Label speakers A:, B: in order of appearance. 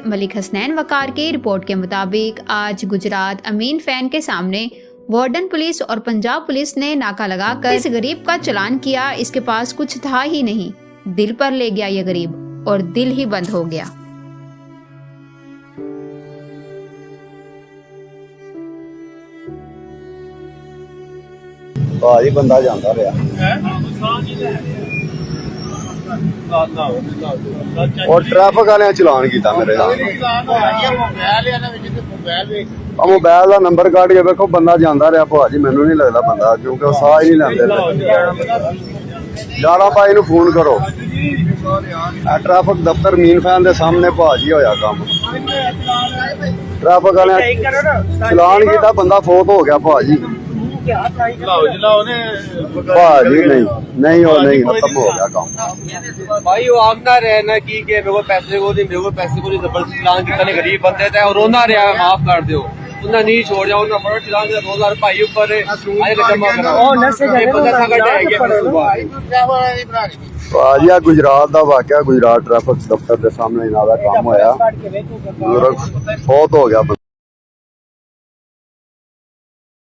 A: मलिक हसनैन वकार की रिपोर्ट के मुताबिक आज गुजरात अमीन फैन के सामने वार्डन पुलिस और पंजाब पुलिस ने नाका लगाकर इस गरीब का चालान किया। इसके पास कुछ था ही नहीं, दिल पर ले गया ये गरीब और दिल ही बंद हो गया।
B: भाजी बंदा जाता रहा और ट्रैफिक वाले चलान किया मेरे मोबाइल का नंबर कट के देखो बंदा जाता रहा। भाजी मैनू नहीं लगता बंदा, क्योंकि साह ही नहीं लेंदे। जाना भाई नू फोन करो। ट्रैफिक दफ्तर मीन फैन के सामने भाजी होया काम। ट्रैफिक वाले चलान किया, बंदा फोत हो गया भाजी। भाजी नहीं हो नहीं खत्म हो गया काम।
C: भाई वो आखता रहे ना कि मेरे को पैसे को नहीं जबरदस्ती चलान किया, गरीब बंदे थे और रोना रहा माफ कर दो। उन्हें नहीं छोड़ जाओ, उन्हें बड़ा चलान दिया 2000 भाई ऊपर जमा
B: भाजी आ गुजरात का वाकया, गुजरात ट्रैफिक दफ्तर के सामने इन्हों का काम होया, बहुत हो गया।